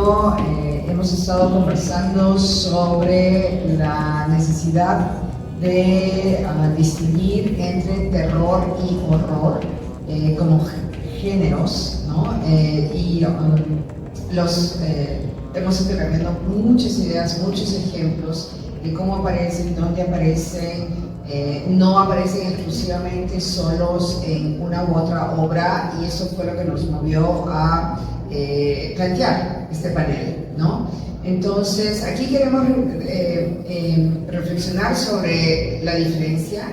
año hemos estado conversando sobre la necesidad de distinguir entre terror y horror como géneros, ¿no? Hemos intercambiado muchas ideas, muchos ejemplos de cómo aparecen, dónde aparecen. No aparecen exclusivamente solos en una u otra obra, y eso fue lo que nos movió a plantear este panel, ¿no? Entonces, aquí queremos reflexionar sobre la diferencia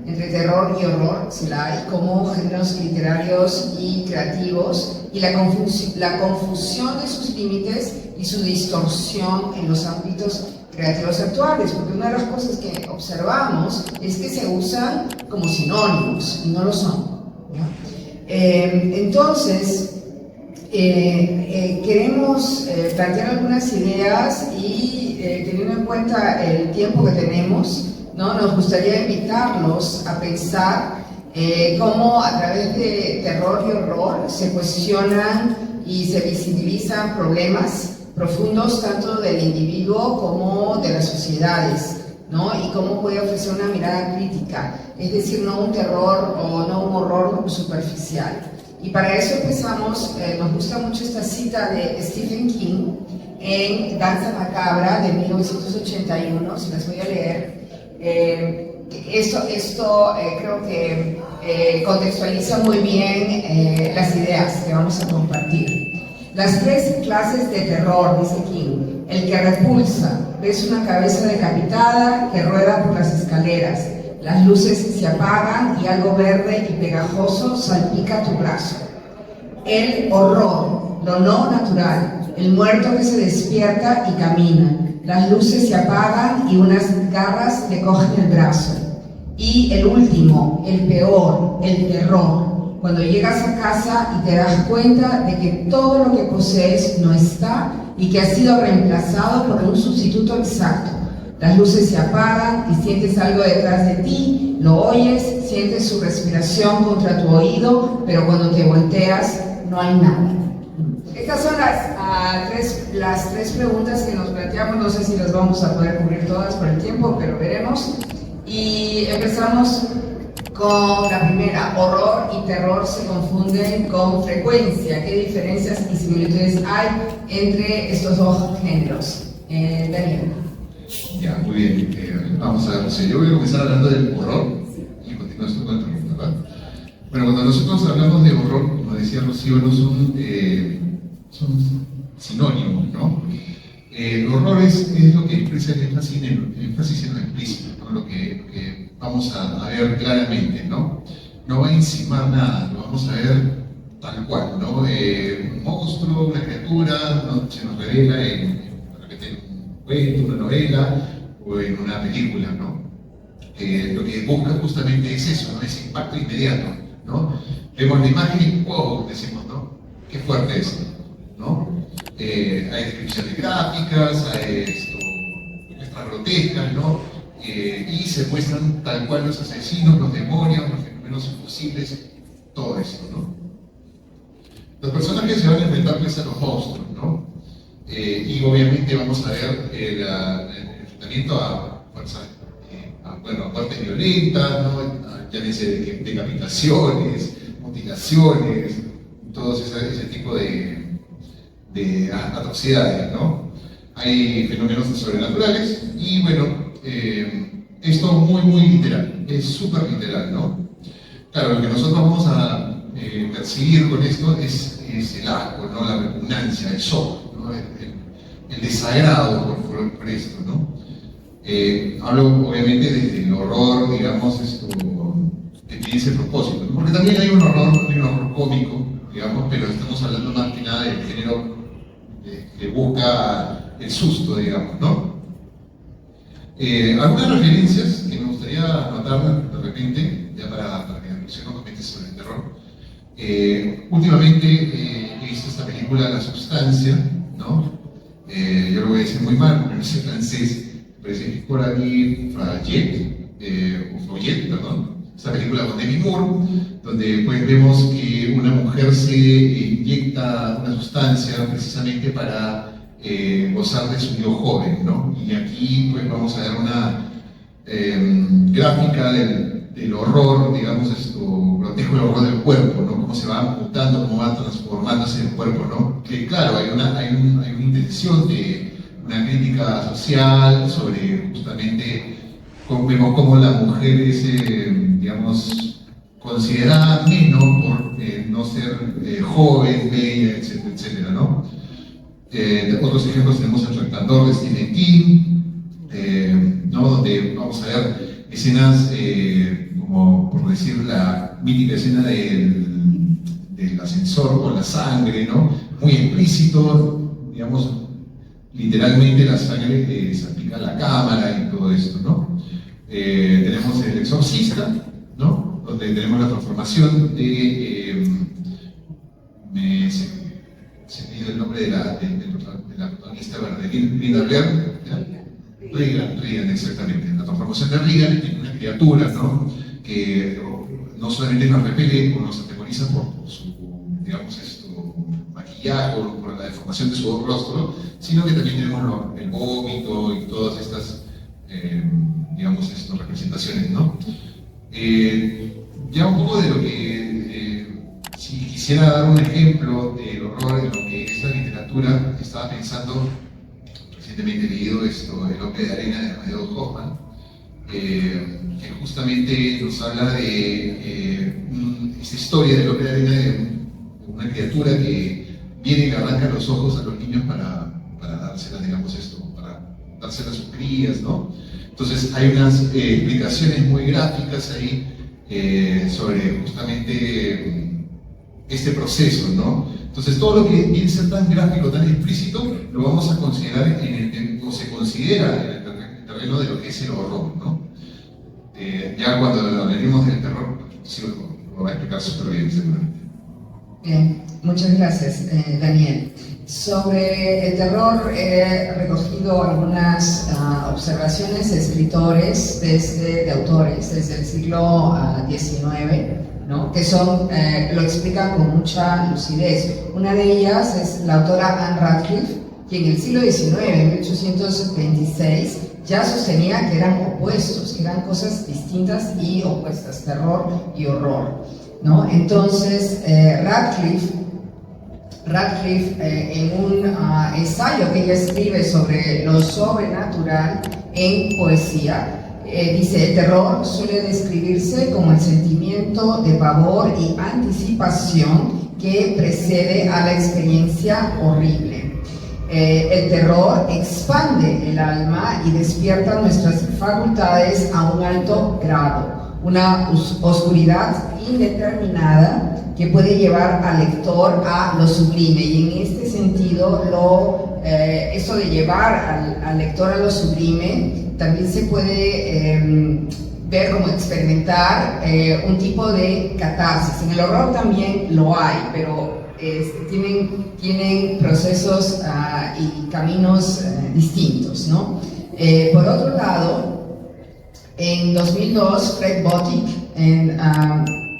entre terror y horror, si la hay, como géneros literarios y creativos, y la confusión de sus límites y su distorsión en los ámbitos creativos actuales, porque una de las cosas que observamos es que se usan como sinónimos y no lo son, ¿no? Entonces, queremos plantear algunas ideas y teniendo en cuenta el tiempo que tenemos, ¿no? Nos gustaría invitarlos a pensar cómo a través de terror y horror se cuestionan y se visibilizan problemas profundos tanto del individuo como de las sociedades, ¿no? Y cómo puede ofrecer una mirada crítica, es decir, no un terror o no un horror superficial. Y para eso empezamos, nos gusta mucho esta cita de Stephen King en Danza Macabra de 1981, se las voy a leer. Esto creo que contextualiza muy bien las ideas que vamos a compartir. Las tres clases de terror, dice King: el que repulsa, ves una cabeza decapitada que rueda por las escaleras, las luces se apagan y algo verde y pegajoso salpica tu brazo. El horror, lo no natural, el muerto que se despierta y camina, las luces se apagan y unas garras le cogen el brazo. Y el último, el peor, el terror, cuando llegas a casa y te das cuenta de que todo lo que posees no está y que ha sido reemplazado por un sustituto exacto. Las luces se apagan y sientes algo detrás de ti, lo oyes, sientes su respiración contra tu oído, pero cuando te volteas no hay nada. Estas son las tres preguntas que nos planteamos. No sé si las vamos a poder cubrir todas por el tiempo, pero veremos. Y empezamos con la primera: horror y terror se confunden con frecuencia. ¿Qué diferencias y similitudes hay entre estos dos géneros? Daniel. Ya, muy bien. Vamos a ver, José. Yo voy a comenzar hablando del horror y continuar esto con el terror, ¿verdad? Bueno, cuando nosotros hablamos de horror, como decía Rocío, no son sinónimos, ¿no? El horror es lo que expresa el énfasis en lo explícito, ¿no? Lo que vamos a ver claramente, ¿no? No va a encimar nada, lo vamos a ver tal cual, ¿no? Un monstruo, una criatura, ¿no? Se nos revela en un cuento, una novela o en una película, ¿no? Lo que busca justamente es eso, ¿no? Ese impacto inmediato, ¿no? Vemos la imagen y ¡wow! Decimos, ¿no? ¡Qué fuerte es! ¿No? Hay descripciones gráficas, hay extra grotescas, ¿no? Y se muestran tal cual los asesinos, los demonios, los fenómenos imposibles, todo eso, ¿no? Los personajes se van a enfrentar pues a los monstruos, ¿no? Y obviamente vamos a ver el enfrentamiento a fuerzas, a partes violentas, ¿no? Llámese decapitaciones, mutilaciones, todo ese tipo de atrocidades, ¿no? Hay fenómenos sobrenaturales y bueno, esto muy literal, es súper literal, ¿no? Claro, lo que nosotros vamos a percibir con esto es el asco, ¿no? La repugnancia, el shock, ¿no? El desagrado por esto, ¿no? Hablo obviamente desde el horror, digamos, que tiene ese propósito, ¿no? Porque también hay un horror cómico, digamos, pero estamos hablando más que nada del género que busca el susto, digamos, ¿no? Algunas referencias que me gustaría notar de repente, ya para que reflexionemos comente sobre el terror. Últimamente he visto esta película La Sustancia, ¿no? Yo lo voy a decir muy mal porque no sé francés, me parece que es Coralie Fayet, perdón. Esta película con Demi Moore, donde pues vemos que una mujer se inyecta una sustancia precisamente para gozar de su yo joven, ¿no? Y aquí pues vamos a ver una gráfica del horror, digamos, grotesco el horror del cuerpo, ¿no? Cómo se va mutando, cómo va transformándose el cuerpo, ¿no? Que claro, hay una intención de una crítica social sobre justamente vemos cómo la mujer es, digamos, considerada menos por no ser joven, bella, etcétera, etcétera, ¿no? Otros ejemplos tenemos El Resplandor de Stephen King, ¿no? Donde vamos a ver escenas, como por decir la mítica escena del ascensor con la sangre, ¿no? Muy explícito, digamos, literalmente la sangre salpica la cámara y todo esto, ¿no? Tenemos El Exorcista, ¿no? Donde tenemos la transformación de... se me dio el nombre de la protagonista, de Linda Blair, Regan, exactamente. La transformación de Regan en una criatura, ¿no? Que no solamente nos repele o nos atemoriza por su, digamos, maquillaje o por la deformación de su rostro, sino que también tenemos el vómito y todas estas, digamos, representaciones, ¿no? Ya un poco de lo que, si quisiera dar un ejemplo del horror en lo que es la literatura, estaba pensando, recientemente he leído El Hombre de Arena de Amadeo Hoffman, que justamente nos habla de esta historia del Hombre de Arena, de una criatura que viene y le arranca los ojos a los niños para dárselas, digamos, para dárselas a sus crías, ¿no? Entonces hay unas explicaciones muy gráficas ahí sobre justamente este proceso, ¿no? Entonces todo lo que viene a ser tan gráfico, tan explícito, lo vamos a considerar o se considera en el terreno de lo que es el horror, ¿no? Ya cuando hablaremos del terror, sí lo va a explicar súper bien, seguramente. Bien, muchas gracias, Daniel. Sobre el terror he recogido algunas observaciones de escritores, de autores desde el siglo XIX, ¿no? Que lo explican con mucha lucidez. Una de ellas es la autora Anne Radcliffe, que en el siglo XIX, en 1826, ya sostenía que eran opuestos, que eran cosas distintas y opuestas, terror y horror, ¿no? Entonces, Radcliffe en un ensayo que ella escribe sobre lo sobrenatural en poesía, dice: el terror suele describirse como el sentimiento de pavor y anticipación que precede a la experiencia horrible. El terror expande el alma y despierta nuestras facultades a un alto grado, una oscuridad indeterminada que puede llevar al lector a lo sublime. Y en este sentido, eso de llevar al lector a lo sublime también se puede ver como experimentar un tipo de catarsis. En el horror también lo hay, pero tienen procesos y caminos distintos, ¿no? Por otro lado, en 2002, Fred Bottic,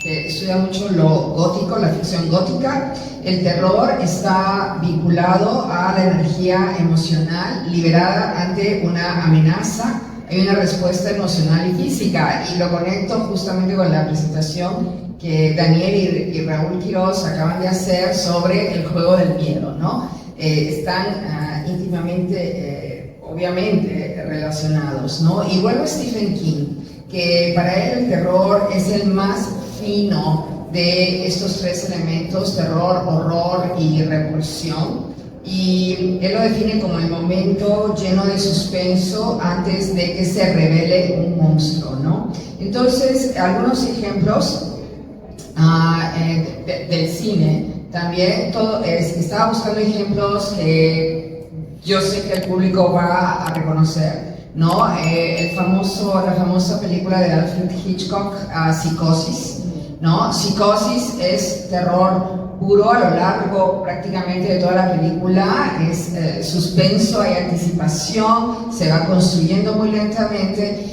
que estudia mucho lo gótico, la ficción gótica, el terror está vinculado a la energía emocional liberada ante una amenaza. Hay una respuesta emocional y física, y lo conecto justamente con la presentación que Daniel y Raúl Quiroz acaban de hacer sobre el juego del miedo, ¿no? Están íntimamente, obviamente, relacionados, ¿no? Y vuelvo a Stephen King, que para él el terror es el más fino de estos tres elementos: terror, horror y repulsión. Y él lo define como el momento lleno de suspenso antes de que se revele un monstruo, ¿no? Entonces, algunos ejemplos del cine. También estaba buscando ejemplos que yo sé que el público va a reconocer, ¿no? La famosa película de Alfred Hitchcock, Psicosis, ¿no? Psicosis es terror puro a lo largo prácticamente de toda la película, es suspenso, hay anticipación, se va construyendo muy lentamente.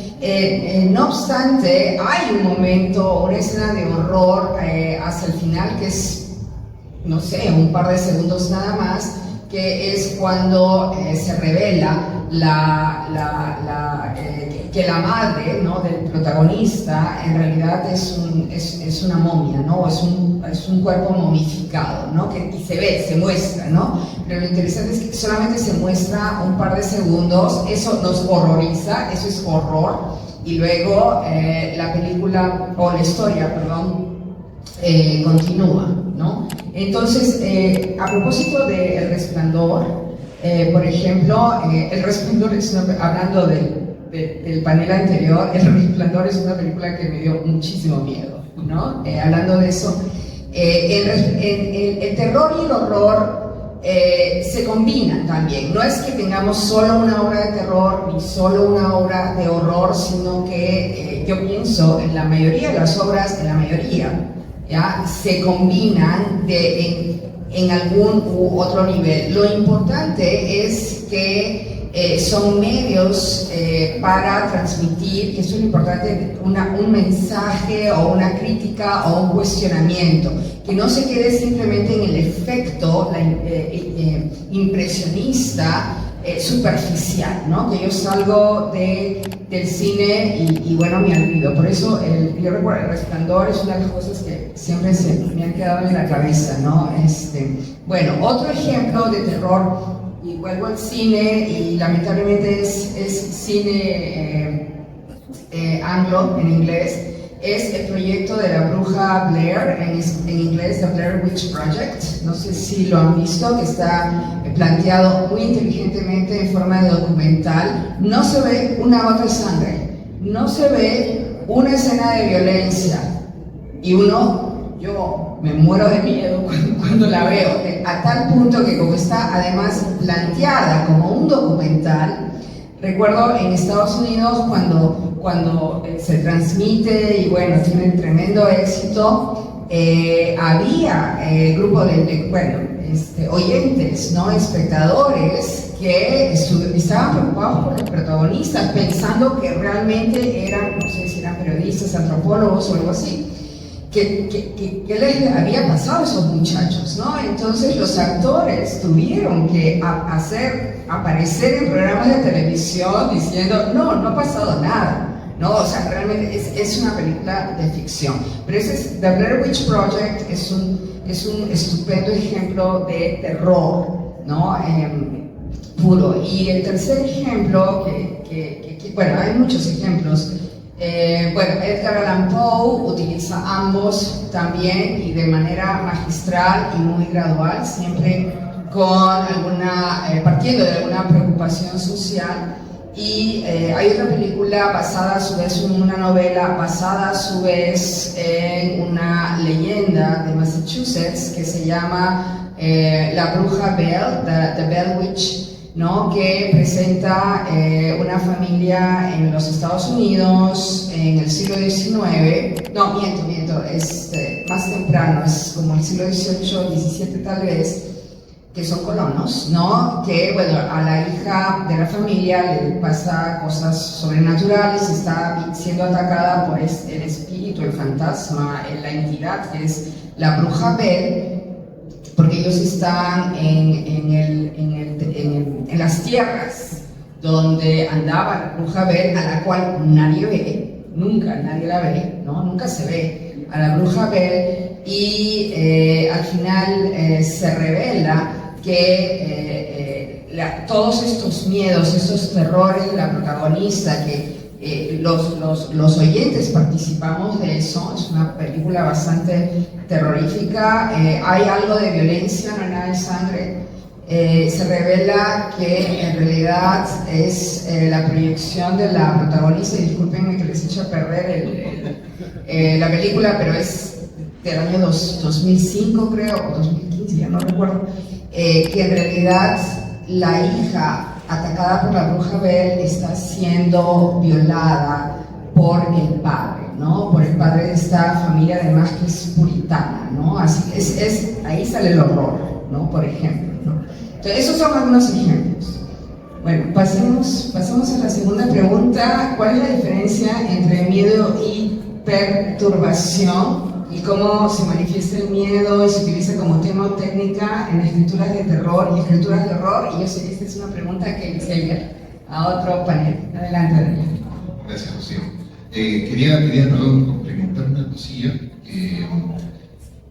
No obstante, hay un momento, una escena de horror hacia el final que es, no sé, un par de segundos nada más, que que es cuando se revela que la madre, ¿no?, del protagonista en realidad es una momia, ¿no? Es un cuerpo momificado, ¿no? Y se muestra, ¿no? Pero lo interesante es que solamente se muestra un par de segundos, eso nos horroriza, eso es horror, y luego la película, o la historia, perdón, continúa, ¿no? Entonces, a propósito de El Resplandor, por ejemplo, El Resplandor hablando del panel anterior, El Resplandor es una película que me dio muchísimo miedo, ¿no? Hablando de eso, el terror y el horror se combinan también. No es que tengamos solo una obra de terror ni solo una obra de horror, sino que yo pienso en la mayoría de las obras, ¿ya? Se combinan en algún u otro nivel. Lo importante es que son medios para transmitir, que eso es lo importante, un mensaje o una crítica o un cuestionamiento, que no se quede simplemente en el efecto impresionista, superficial, ¿no? Que yo salgo del cine y bueno, me olvido. Por eso yo recuerdo El Resplandor es una de las cosas que siempre me han quedado en la cabeza, ¿no? Bueno, otro ejemplo de terror, y vuelvo al cine, y lamentablemente es cine anglo en inglés, es el proyecto de la bruja Blair, en inglés The Blair Witch Project. No sé si lo han visto, que está planteado muy inteligentemente en forma de documental. No se ve una gota de sangre, no se ve una escena de violencia, y yo me muero de miedo cuando la veo, a tal punto que como está además planteada como un documental. Recuerdo en Estados Unidos cuando se transmite y bueno, tiene tremendo éxito, había grupo de oyentes, ¿no?, espectadores que estaban preocupados por los protagonistas, pensando que realmente eran, no sé si eran periodistas, antropólogos o algo así. ¿Qué les había pasado a esos muchachos, ¿no? Entonces los actores tuvieron que aparecer en programas de televisión diciendo, no ha pasado nada, ¿no? O sea, realmente es una película de ficción. Pero The Blair Witch Project es un estupendo ejemplo de terror, ¿no? Puro. Y el tercer ejemplo, bueno, hay muchos ejemplos. Edgar Allan Poe utiliza ambos también, y de manera magistral y muy gradual, siempre partiendo de alguna preocupación social. Y hay otra película basada a su vez en una novela, basada a su vez en una leyenda de Massachusetts que se llama La Bruja Bell, The Bell Witch, ¿no?, que presenta una familia en los Estados Unidos en el siglo XIX, no, miento, es más temprano, es como el siglo XVIII, XVII tal vez, que son colonos, ¿no?, que, bueno, a la hija de la familia le pasa cosas sobrenaturales, está siendo atacada por el espíritu, el fantasma, la entidad que es la bruja Bell, porque ellos están en las tierras donde andaba la bruja Bell, a la cual nadie ve, nadie la ve, ¿no? Nunca se ve a la bruja Bell, y al final se revela que todos estos miedos, estos terrores de la protagonista, que los oyentes participamos de eso, es una película bastante terrorífica, hay algo de violencia, no hay nada de sangre, se revela que en realidad es la proyección de la protagonista, y discúlpenme que les eche a perder la película, pero es del año 2005 creo, o 2015, ya no recuerdo, que en realidad la hija atacada por la bruja Bell está siendo violada por el padre, ¿no? Por el padre de esta familia, además que es puritana, ¿no? Así ahí sale el horror, ¿no? Por ejemplo, ¿no? Entonces, esos son algunos ejemplos. Bueno, pasamos a la segunda pregunta. ¿Cuál es la diferencia entre miedo y perturbación? y cómo se manifiesta el miedo y se utiliza como tema o técnica en escrituras de terror y escrituras de horror. Y yo sé que esta es una pregunta que le hice a otro panel. Adelante, Daniel. Gracias, Rocío. Quería, perdón, complementar una cosilla.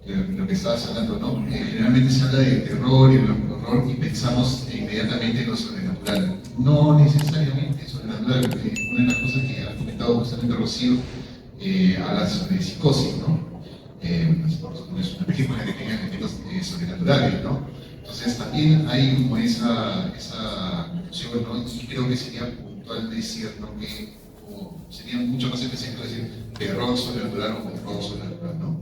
Lo que estabas hablando, ¿no? Generalmente se habla de terror y horror y pensamos inmediatamente en lo sobrenatural. No necesariamente sobrenatural. Una de las cosas que ha comentado justamente Rocío habla sobre psicosis, ¿no? Es una película que tenga elementos sobrenaturales, ¿no? Entonces también hay como esa confusión, ¿no? Y creo que sería puntual decir, ¿no? Que sería mucho más específico decir terror sobrenatural o terror sobrenatural, ¿no?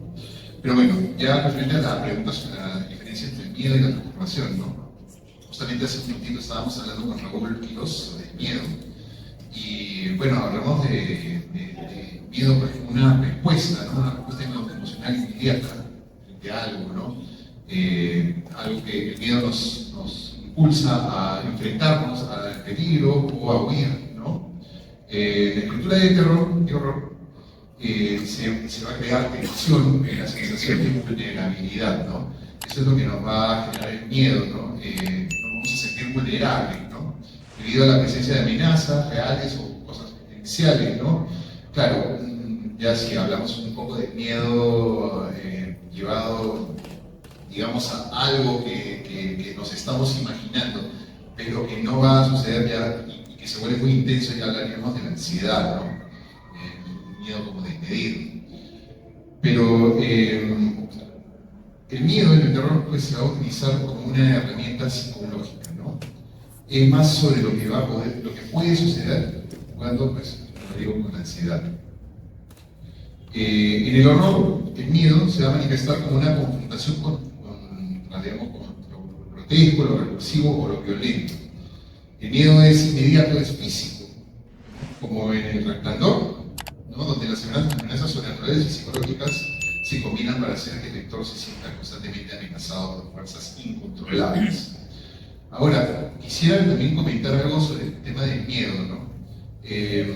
Pero bueno, ya referente a la pregunta sobre la diferencia entre el miedo y la preocupación, ¿no? Justamente hace un momentito estábamos hablando con Raúl Quiroz sobre el miedo. Y bueno, hablamos de miedo pues, como una respuesta, ¿no? Una respuesta emocional inmediata frente a algo, ¿no? Algo que el miedo nos impulsa a enfrentarnos al peligro o a huir, ¿no? La escritura de terror, de horror, se va a crear tensión en la sensación de vulnerabilidad, ¿no? Eso es lo que nos va a generar el miedo, ¿no? Nos vamos a sentir vulnerables, ¿no? Debido a la presencia de amenazas reales o cosas potenciales, ¿no? Claro, ya si hablamos un poco de miedo llevado, digamos, a algo que nos estamos imaginando, pero que no va a suceder ya y que se vuelve muy intenso, ya hablaríamos de la ansiedad, ¿no? Miedo como desmedir. Pero el miedo en el terror pues, se va a utilizar como una herramienta psicológica, ¿no? Es más sobre lo que puede suceder cuando, pues, como digo, con la ansiedad. En el horror, el miedo se va a manifestar como una confrontación con lo grotesco, lo repulsivo o lo violento. El miedo es inmediato, es físico, como en El Resplandor, ¿no? Donde las amenazas sobrenaturales y psicológicas se combinan para hacer que el lector se sienta constantemente amenazado por fuerzas incontrolables. Ahora, quisiera también comentar algo sobre el tema del miedo, ¿no? El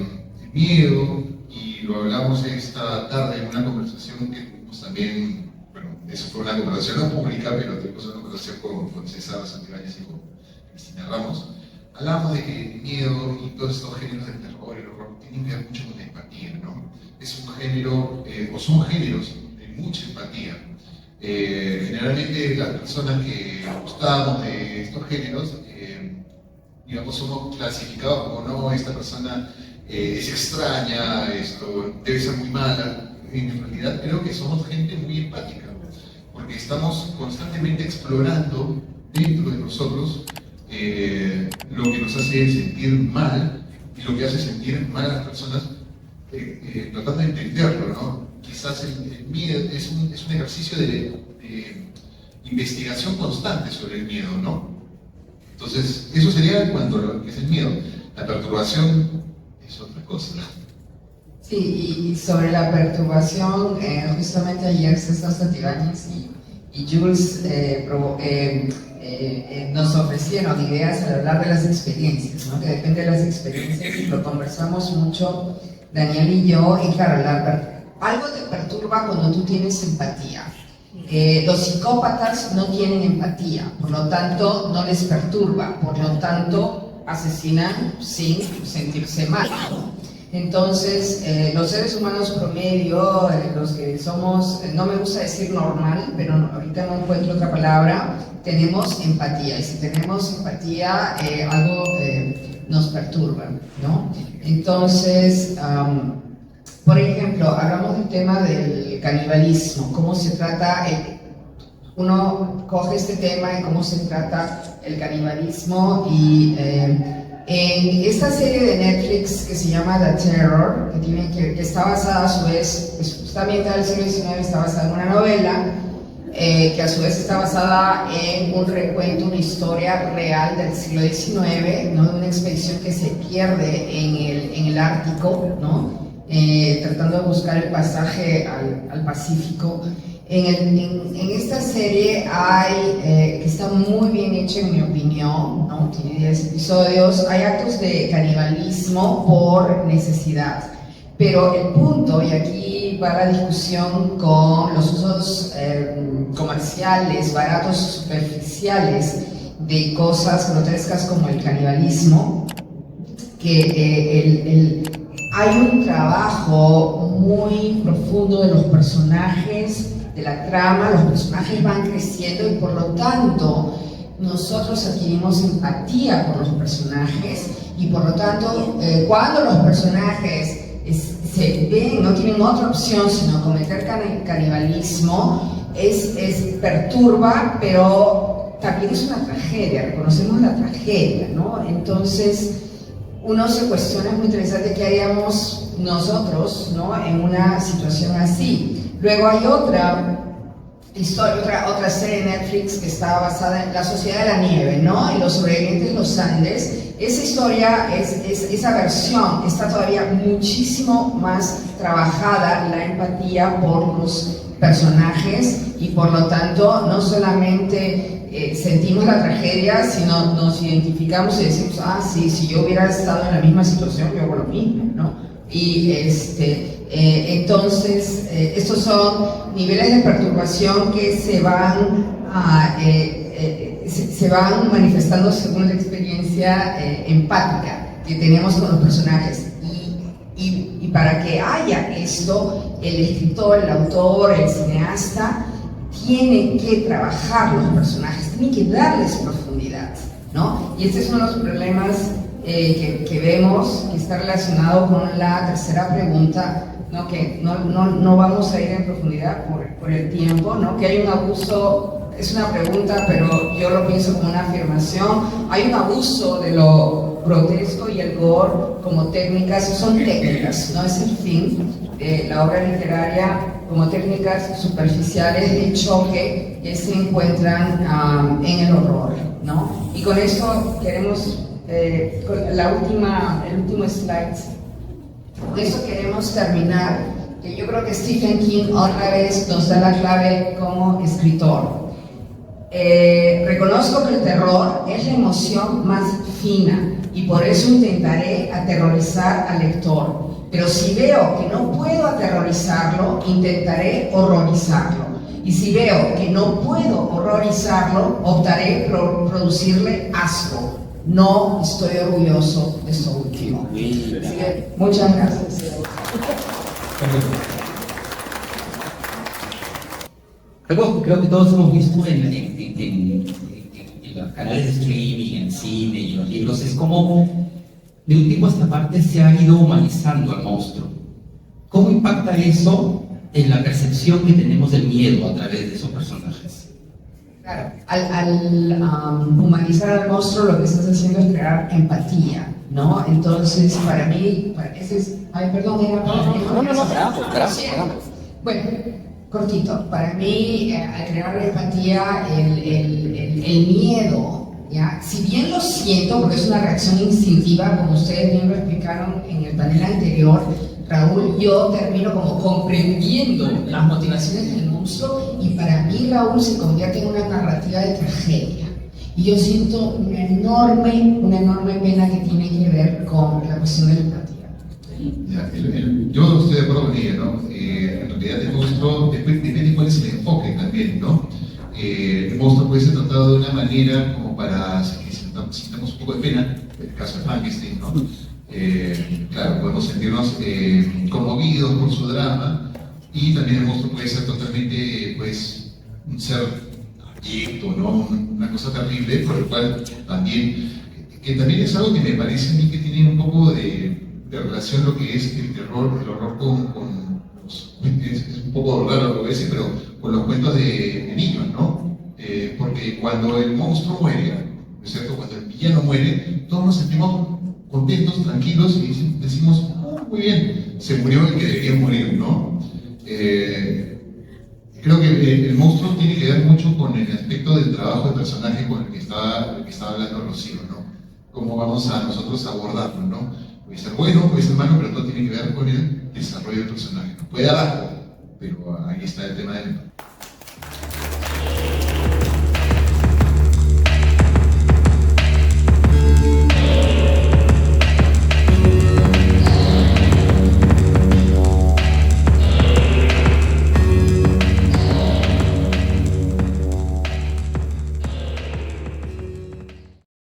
miedo, y lo hablamos esta tarde en una conversación que tuvimos también, bueno, eso fue una conversación no pública, pero tuvimos una conversación con César Santibáñez y con Cristina Ramos. Hablamos de que el miedo y todos estos géneros del terror y el horror tienen que ver mucho con la empatía, ¿no? Es un género, o son géneros de mucha empatía. Generalmente las personas que gustamos de estos géneros, digamos, somos clasificados como no, esta persona es extraña, esto debe ser muy mala. En realidad creo que somos gente muy empática, porque estamos constantemente explorando dentro de nosotros lo que nos hace sentir mal y lo que hace sentir mal a las personas, tratando de entenderlo, ¿no? Quizás el miedo es un ejercicio de investigación constante sobre el miedo, ¿no? Entonces, eso sería en cuanto a lo que es el miedo. La perturbación es otra cosa. Sí, y sobre la perturbación, justamente ayer César Santibáñez y Jules nos ofrecieron ideas al hablar de las experiencias, ¿no? Que depende de las experiencias, y lo conversamos mucho Daniel y yo, y claro, algo te perturba cuando tú tienes empatía. Los psicópatas no tienen empatía, por lo tanto no les perturba, por lo tanto asesinan sin sentirse mal, ¿no? Entonces, los seres humanos promedio, los que somos, no me gusta decir normal, pero ahorita no encuentro otra palabra, tenemos empatía, y si tenemos empatía, algo nos perturba, ¿no? Entonces, por ejemplo, hablamos del tema del canibalismo, cómo se trata, uno coge este tema y cómo se trata el canibalismo, y en esta serie de Netflix que se llama The Terror, que está basada a su vez, está ambientada en el siglo XIX, está basada en una novela, que a su vez está basada en un recuento, una historia real del siglo XIX, ¿no? De una expedición que se pierde en el Ártico, ¿no? Tratando de buscar el pasaje al Pacífico. En esta serie que está muy bien hecha en mi opinión, ¿no? Tiene 10 episodios, hay actos de canibalismo por necesidad. Pero el punto, y aquí va la discusión con los usos comerciales, baratos, superficiales de cosas grotescas como el canibalismo, que hay un trabajo muy profundo de los personajes, de la trama, los personajes van creciendo y por lo tanto nosotros adquirimos empatía por los personajes y por lo tanto cuando los personajes se ven, no tienen otra opción sino cometer canibalismo, perturba, pero también es una tragedia, reconocemos la tragedia, ¿no? Entonces uno se cuestiona, es muy interesante que haríamos nosotros, ¿no?, en una situación así. Luego hay otra historia, otra serie de Netflix que está basada en La Sociedad de la Nieve, ¿no?, y los sobrevivientes de los Andes. Esa historia, esa versión está todavía muchísimo más trabajada, la empatía por los personajes y por lo tanto no solamente sentimos la tragedia, sino nos identificamos y decimos, ah, sí, si yo hubiera estado en la misma situación, yo hago lo mismo, ¿no? Y entonces, estos son niveles de perturbación que se van manifestando según la experiencia empática que tenemos con los personajes. Y para que haya esto, el escritor, el autor, el cineasta, tiene que trabajar los personajes, tiene que darles profundidad, ¿no? Y este es uno de los problemas que vemos, que está relacionado con la tercera pregunta, ¿no?, que no vamos a ir en profundidad por el tiempo, ¿no?, que hay un abuso, es una pregunta, pero yo lo pienso como una afirmación, hay un abuso de lo grotesco y el gore como técnicas, son técnicas, no es el fin de la obra literaria, como técnicas superficiales de choque que se encuentran en el horror, ¿no? Y con esto queremos, con el último slide, con esto queremos terminar, que yo creo que Stephen King otra vez nos da la clave como escritor. Reconozco que el terror es la emoción más fina y por eso intentaré aterrorizar al lector. Pero si veo que no puedo aterrorizarlo, intentaré horrorizarlo. Y si veo que no puedo horrorizarlo, optaré por producirle asco. No estoy orgulloso de esto último. Así que, muchas gracias. Algo que creo que todos hemos visto en los canales de streaming, en cine y en los libros, es cómo de un tiempo a esta parte se ha ido humanizando al monstruo. ¿Cómo impacta eso en la percepción que tenemos del miedo a través de esos personajes? Claro, al humanizar al monstruo lo que estás haciendo es crear empatía, ¿no? Entonces, para mí, ese es... Ay, perdón, era para mí. Bueno, cortito, para mí, al crear empatía, el miedo, ¿ya? Si bien lo siento, porque es una reacción instintiva, como ustedes bien lo explicaron en el panel anterior, Raúl, yo termino como comprendiendo las motivaciones del monstruo y para mí Raúl se convierte en una narrativa de tragedia. Y yo siento una enorme pena que tiene que ver con la cuestión de la empatía. Ya, yo estoy de acuerdo con ella, ¿no? En realidad el monstruo depende cuál es el enfoque también, ¿no? El monstruo puede ser tratado de una manera como para que sintamos un poco de pena, el caso de Frankenstein, ¿no? Claro, podemos sentirnos conmovidos por su drama y también el monstruo puede ser totalmente, pues, un ser abyecto, ¿no? Una cosa terrible, por el cual también, que también es algo que me parece a mí que tiene un poco de relación lo que es el terror, el horror con los, es un poco raro lo que voy a decir, pero con los cuentos de niños, ¿no? Porque cuando el monstruo muere, ¿no es cierto? Cuando el villano muere, todos nos sentimos contentos, tranquilos y decimos, oh, muy bien, se murió el que debía morir, ¿no? Creo que el monstruo tiene que ver mucho con el aspecto del trabajo del personaje con el que estaba hablando Rocío, ¿no? Cómo vamos a nosotros abordarlo, ¿no? Puede ser bueno, puede ser malo, pero todo tiene que ver con el desarrollo del personaje. Nos puede dar asco, pero ahí está el tema del